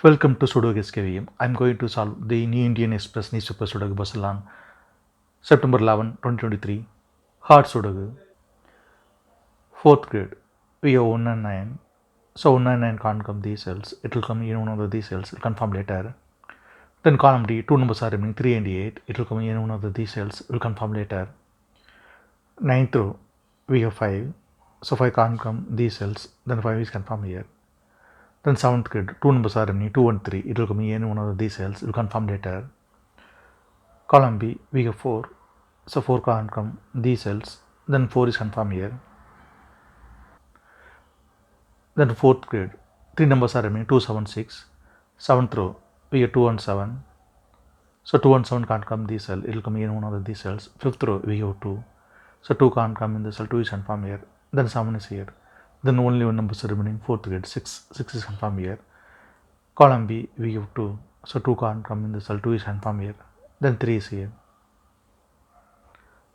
Welcome to Sudoku SkVm. I'm going to solve the New Indian Express newspaper Sudoku puzzle on September 11, 2023. Hard Sudoku. 4th grade. We have 1 and 9. So 1 and 9 can't come these cells. It will come in one of these cells. We'll confirm later. Then column D, two numbers are remaining 3 and 8. It will come in one of these cells. We'll confirm later. 9th row. We have 5. So 5 can't come these cells. Then 5 is confirmed here. Then 7th grade, two numbers are remaining 2 and 3. It will come in one of these cells. We'll confirm later. Column B, we have 4. So 4 can't come these cells. Then 4 is confirmed here. Then 4th grade, 3 numbers are remaining 2, 7, 6. 7th row, we have 2 and 7. So 2 and 7 can't come these cells. It will come in one of these cells. 5th row, we have 2. So 2 can't come in the cell. 2 is confirmed here. Then 7 is here. Then only one number is remaining. 4th grade, 6. 6 is confirmed here. Column B, we have 2. So 2 can't come in the cell. 2 is confirmed here. Then 3 is here.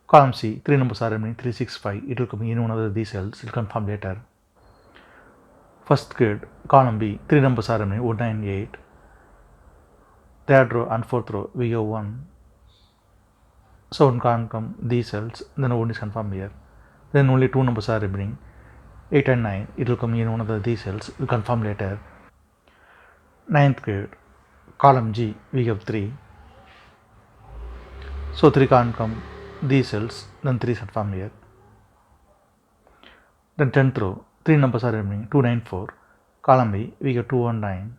Column C, 3 numbers are remaining 3, 6, 5. It will come in one of these cells. It will confirm later. First grade, column B, 3 numbers are remaining 1, 9, 8. Third row and fourth row, we have 1. So 1 can't come these cells. Then 1 is confirmed here. Then only 2 numbers are remaining 8 and 9. It will come in one of these cells. We'll confirm later. 9th grade, column G, we have 3. So 3 can't come these cells. Then 3 is confirmed here. Then 10th row, 3 numbers are remaining 2, 9, 4. Column B, we get 2 and 9.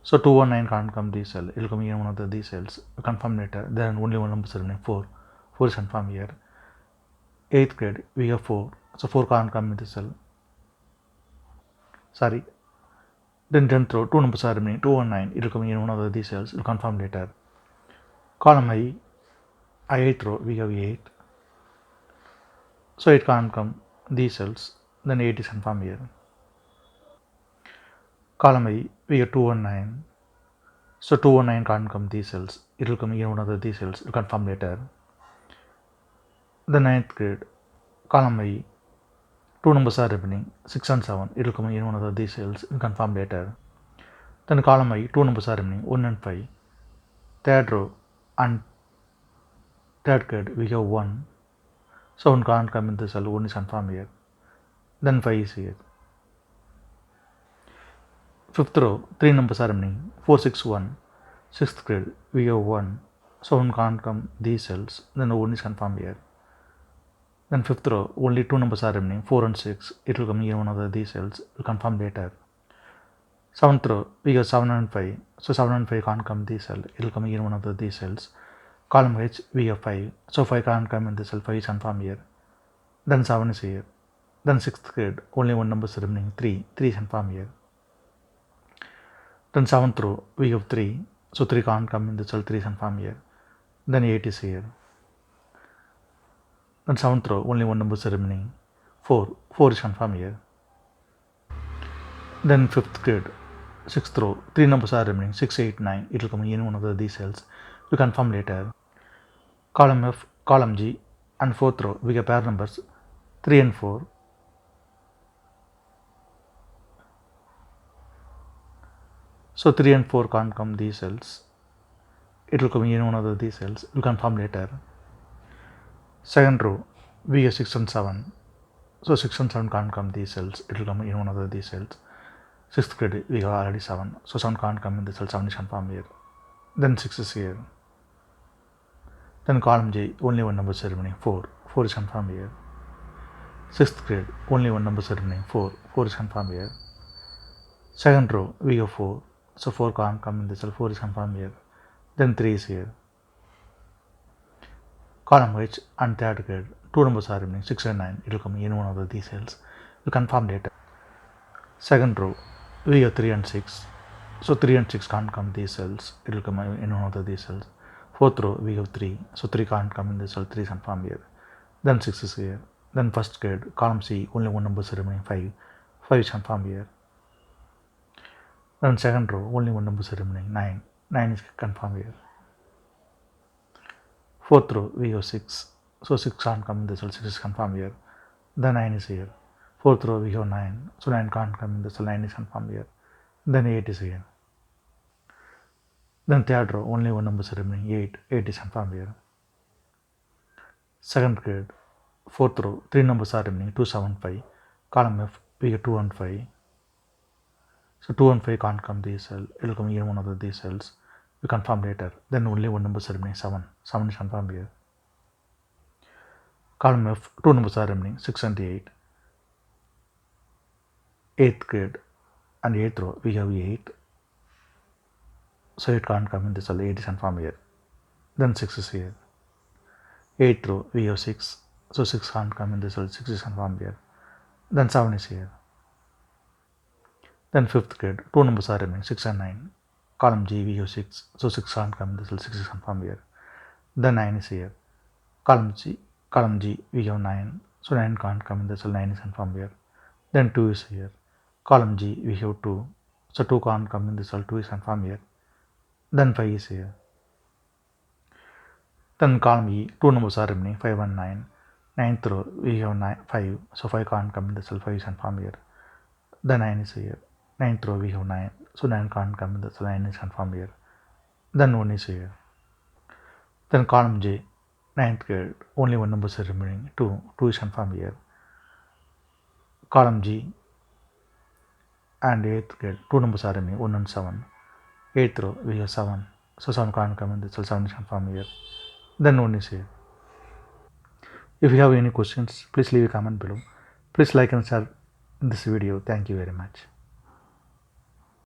So 2 and 9 can't come these cells. It will come in one of these cells. We'll confirm later. Then only one number is remaining 4. 4 is confirmed here. 8th grade, we have 4. So 4 can't come in this cell. Sorry. Then 10th row, 2 numbers are remaining 2 and 9. It will come in one of these cells. We'll confirm later. Column I, 8th row, we have 8. So it can't come these cells. Then 8 is confirmed here. Column I, we have 2 and 9. So 2 and 9 can't come these cells. It will come in one of these cells. We'll confirm later. The 9th grade, column I, 2 numbers are remaining 6 and 7. It will come in one of these cells. We'll confirm later. Then column I, 2 numbers are remaining 1 and 5. Third row and third grade, we have 1. So 1 can't come in the cell. 1 is confirmed here. Then 5 is here. 5th row, 3 numbers are remaining 4, 6, 1. 6th grade, we have 1. So 1 can't come these cells. Then 1 is confirmed here. Then 5th row, only 2 numbers are remaining 4 and 6. It will come in one of these cells. We'll confirm later. 7th row, we have 7 and 5. So 7 and 5 can't come these cells. It will come in one of these cells. Column H, we have 5. So 5 can't come in this cell. 5 is confirmed here. Then 7 is here. Then 6th grade, only one number is remaining 3. 3 is confirmed here. Then 7th row, we have 3. So 3 can't come in the cell. 3 is confirmed here. Then 8 is here. Then 7th row, only one number is remaining 4. 4 is confirmed here. Then 5th grade, 6th row, 3 numbers are remaining 6, 8, 9. It will come in one of these cells. We confirm later. Column F, column G, and 4th row, we have pair numbers 3 and 4. So 3 and 4 can't come these cells. It will come in one of these cells. We'll confirm later. Second row, we have 6 and 7. So 6 and 7 can't come these cells. It will come in one of these cells. 6th grade, we have already 7. So 7 can't come in the cell. 7 is confirmed here. Then 6 is here. Then column J, only one number is remaining 4. 4 is confirmed here. 6th grade, only one number is remaining 4. 4 is confirmed here. Second row, we have 4. So 4 can't come in the cell. 4 is confirmed here. Then 3 is here. Column H and third grade, 2 numbers are remaining 6 and 9. It will come in one of these cells. We'll confirm later. Second row, we have 3 and 6. So 3 and 6 can't come these cells. It will come in one of these cells. Fourth row, we have 3. So 3 can't come in the cell. 3 is confirmed here. Then 6 is here. Then first grade, column C, only one number is remaining 5. 5 is confirmed here. Then second row, only one number is remaining 9. 9 is confirmed here. Fourth row, we have 6. So 6 can't come in the cell. 6 is confirmed here. Then 9 is here. Fourth row, we have 9. So 9 can't come in the cell. 9 is confirmed here. Then 8 is here. Then third row, only one number is remaining, 8. 8 is confirmed here. Second grade, fourth row, 3 numbers are remaining, 2, 7, 5. Column F, we get 2 and 5. So 2 and 5 can't come this cell. It will come here one of these cells. We confirm later. Then only one number is remaining, 7. 7 is confirmed here. Column F, 2 numbers are remaining, 6 and 8. 8th grade and 8th row, we have 8. So it can't come in this cell. 8 is confirmed here. Then 6 is here. 8th row, we have 6. So 6 can't come in this cell. 6 is confirmed here. Then 7 is here. Then 5th grade, 2 numbers are remaining, 6 and 9. Column G, we have 6. So 6 can't come in this cell. 6 is confirmed here. Then 9 is here. Column G, we have 9. So 9 can't come in this cell. 9 is confirmed here. Then 2 is here. Column G, we have 2. So 2 can't come in this cell. 2 is confirmed here. Then 5 is here. Then column E, 2 numbers are remaining, 5 and 9. 9th row, we have 5. So 5 can't come in the cell. 5 is confirmed here. Then 9 is here. 9th row, we have 9. So 9 can't come in the cell. 9 is confirmed here. Then 1 is here. Then column J, 9th grade, only one number is remaining, 2. 2 is confirmed here. Column G and 8th grade, 2 numbers are remaining, 1 and 7. 8th row, we have 7. So 7 can't come in the cell. 7 is confirmed here. Then 1 is here. If you have any questions, please leave a comment below. Please like and share this video. Thank you very much.